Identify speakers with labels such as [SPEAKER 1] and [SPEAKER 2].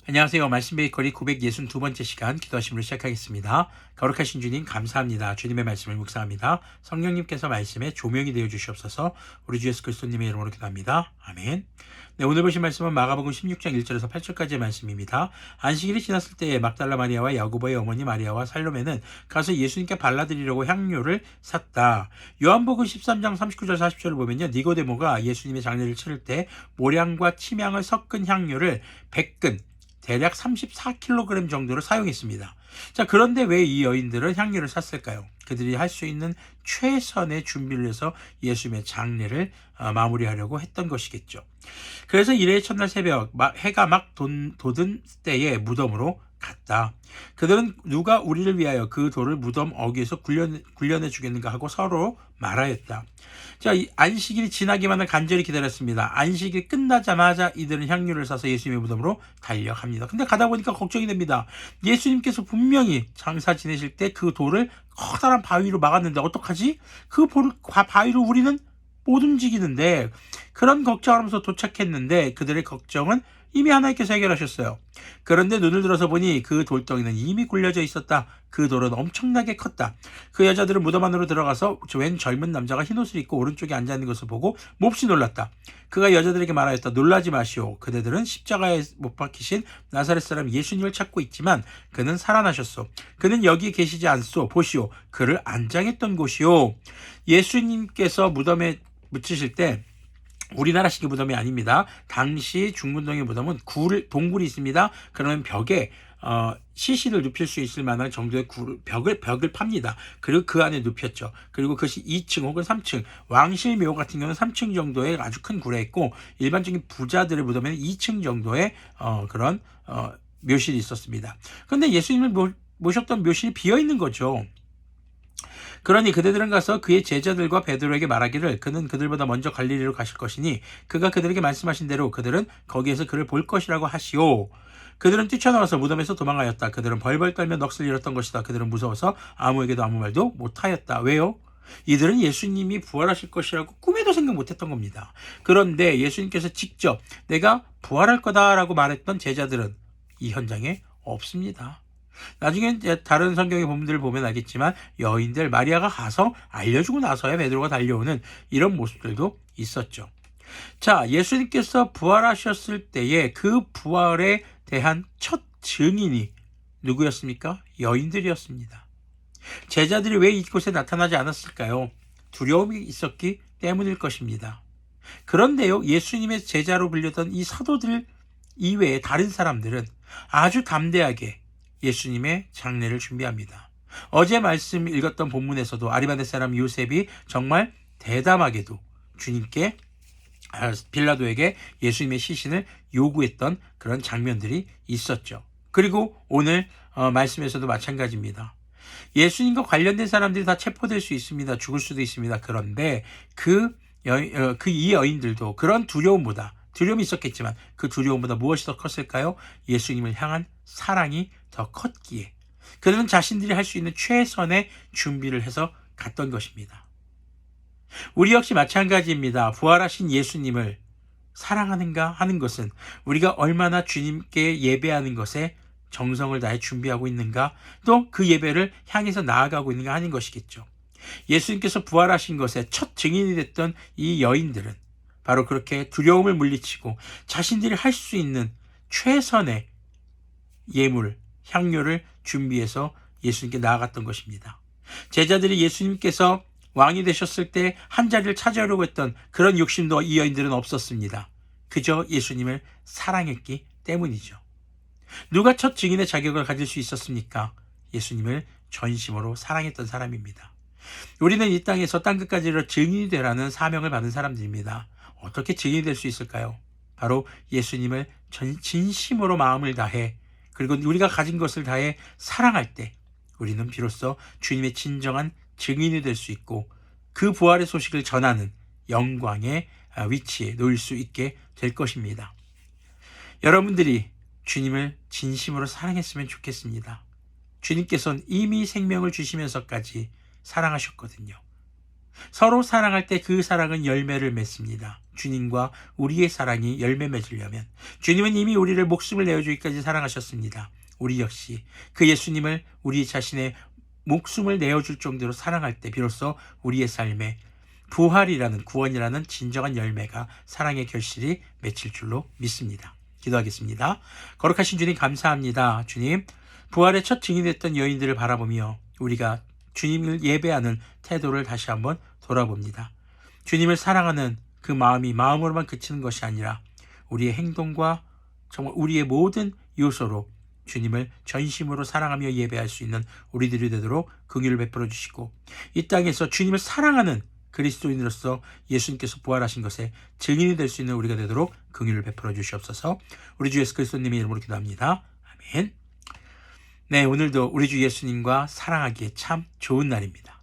[SPEAKER 1] 안녕하세요. 말씀 베이커리 962번째 시간 기도하심으로 시작하겠습니다. 거룩하신 주님 감사합니다. 주님의 말씀을 묵상합니다. 성령님께서 말씀에 조명이 되어 주시옵소서. 우리 주 예수 그리스도님의 이름으로 기도합니다. 아멘. 네, 오늘 보신 말씀은 마가복음 16장 1절에서 8절까지의 말씀입니다. 안식일이 지났을 때에 막달라 마리아와 야고보의 어머니 마리아와 살로메는 가서 예수님께 발라드리려고 향료를 샀다. 요한복음 13장 39절 40절을 보면요. 니고데모가 예수님의 장례를 치를 때 모량과 침향을 섞은 향료를 100근 대략 34kg 정도를 사용했습니다. 자, 그런데 왜 이 여인들은 향료를 샀을까요? 그들이 할 수 있는 최선의 준비를 해서 예수님의 장례를 마무리하려고 했던 것이겠죠. 그래서 이레의 첫날 새벽 해가 막 돋은 때에 무덤으로 갔다. 그들은 누가 우리를 위하여 그 돌을 무덤 어귀에서 굴려내 주겠는가 하고 서로 말하였다. 자, 이 안식일이 지나기만을 간절히 기다렸습니다. 안식일 끝나자마자 이들은 향료를 사서 예수님의 무덤으로 달려갑니다. 근데 가다 보니까 걱정이 됩니다. 예수님께서 분명히 장사 지내실 때 그 돌을 커다란 바위로 막았는데 어떡하지? 그 바위로 우리는 못 움직이는데, 그런 걱정하면서 도착했는데 그들의 걱정은 이미 하나님께서 해결하셨어요. 그런데 눈을 들어서 보니 그 돌덩이는 이미 굴려져 있었다. 그 돌은 엄청나게 컸다. 그 여자들은 무덤 안으로 들어가서 웬 젊은 남자가 흰옷을 입고 오른쪽에 앉아있는 것을 보고 몹시 놀랐다. 그가 여자들에게 말하였다. 놀라지 마시오. 그대들은 십자가에 못 박히신 나사렛 사람 예수님을 찾고 있지만 그는 살아나셨소. 그는 여기 계시지 않소. 보시오. 그를 안장했던 곳이오. 예수님께서 무덤에 묻히실 때 우리나라식의 무덤이 아닙니다. 당시 중문동의 무덤은 동굴이 있습니다. 그러면 벽에 시신을 눕힐 수 있을 만한 정도의 벽을 팝니다. 그리고 그 안에 눕혔죠. 그리고 그것이 2층 혹은 3층, 왕실묘 같은 경우는 3층 정도의 아주 큰 굴에 있고, 일반적인 부자들의 무덤에는 2층 정도의 그런 묘실이 있었습니다. 그런데 예수님을 모셨던 묘실이 비어 있는 거죠. 그러니 그대들은 가서 그의 제자들과 베드로에게 말하기를 그는 그들보다 먼저 갈릴리로 가실 것이니 그가 그들에게 말씀하신 대로 그들은 거기에서 그를 볼 것이라고 하시오. 그들은 뛰쳐나와서 무덤에서 도망하였다. 그들은 벌벌 떨며 넋을 잃었던 것이다. 그들은 무서워서 아무에게도 아무 말도 못하였다. 왜요? 이들은 예수님이 부활하실 것이라고 꿈에도 생각 못했던 겁니다. 그런데 예수님께서 직접 내가 부활할 거다라고 말했던 제자들은 이 현장에 없습니다. 나중에 다른 성경의 본문들을 보면 알겠지만 여인들 마리아가 가서 알려주고 나서야 베드로가 달려오는 이런 모습들도 있었죠. 자, 예수님께서 부활하셨을 때에 그 부활에 대한 첫 증인이 누구였습니까? 여인들이었습니다. 제자들이 왜 이곳에 나타나지 않았을까요? 두려움이 있었기 때문일 것입니다. 그런데요, 예수님의 제자로 불렸던 이 사도들 이외에 다른 사람들은 아주 담대하게 예수님의 장례를 준비합니다. 어제 말씀 읽었던 본문에서도 아리마대 사람 요셉이 정말 대담하게도 주님께 빌라도에게 예수님의 시신을 요구했던 그런 장면들이 있었죠. 그리고 오늘 말씀에서도 마찬가지입니다. 예수님과 관련된 사람들이 다 체포될 수 있습니다. 죽을 수도 있습니다. 그런데 이 여인들도 그런 두려움이 있었겠지만 그 두려움보다 무엇이 더 컸을까요? 예수님을 향한 사랑이 더 컸기에 그들은 자신들이 할 수 있는 최선의 준비를 해서 갔던 것입니다. 우리 역시 마찬가지입니다. 부활하신 예수님을 사랑하는가 하는 것은 우리가 얼마나 주님께 예배하는 것에 정성을 다해 준비하고 있는가, 또 그 예배를 향해서 나아가고 있는가 하는 것이겠죠. 예수님께서 부활하신 것에 첫 증인이 됐던 이 여인들은 바로 그렇게 두려움을 물리치고 자신들이 할 수 있는 최선의 예물, 향료를 준비해서 예수님께 나아갔던 것입니다. 제자들이 예수님께서 왕이 되셨을 때 한 자리를 차지하려고 했던 그런 욕심도 이 여인들은 없었습니다. 그저 예수님을 사랑했기 때문이죠. 누가 첫 증인의 자격을 가질 수 있었습니까? 예수님을 전심으로 사랑했던 사람입니다. 우리는 이 땅에서 땅끝까지로 증인이 되라는 사명을 받은 사람들입니다. 어떻게 증인이 될 수 있을까요? 바로 예수님을 진심으로 마음을 다해, 그리고 우리가 가진 것을 다해 사랑할 때 우리는 비로소 주님의 진정한 증인이 될 수 있고 그 부활의 소식을 전하는 영광의 위치에 놓일 수 있게 될 것입니다. 여러분들이 주님을 진심으로 사랑했으면 좋겠습니다. 주님께서는 이미 생명을 주시면서까지 사랑하셨거든요. 서로 사랑할 때 그 사랑은 열매를 맺습니다. 주님과 우리의 사랑이 열매 맺으려면 주님은 이미 우리를 목숨을 내어주기까지 사랑하셨습니다. 우리 역시 그 예수님을 우리 자신의 목숨을 내어줄 정도로 사랑할 때 비로소 우리의 삶에 부활이라는 구원이라는 진정한 열매가 사랑의 결실이 맺힐 줄로 믿습니다. 기도하겠습니다. 거룩하신 주님 감사합니다. 주님, 부활의 첫 증인됐던 여인들을 바라보며 우리가 주님을 예배하는 태도를 다시 한번 돌아봅니다. 주님을 사랑하는 그 마음이 마음으로만 그치는 것이 아니라 우리의 행동과 정말 우리의 모든 요소로 주님을 전심으로 사랑하며 예배할 수 있는 우리들이 되도록 긍휼을 베풀어 주시고 이 땅에서 주님을 사랑하는 그리스도인으로서 예수님께서 부활하신 것에 증인이 될 수 있는 우리가 되도록 긍휼을 베풀어 주시옵소서. 우리 주 예수 그리스도님의 이름으로 기도합니다. 아멘. 네, 오늘도 우리 주 예수님과 사랑하기에 참 좋은 날입니다.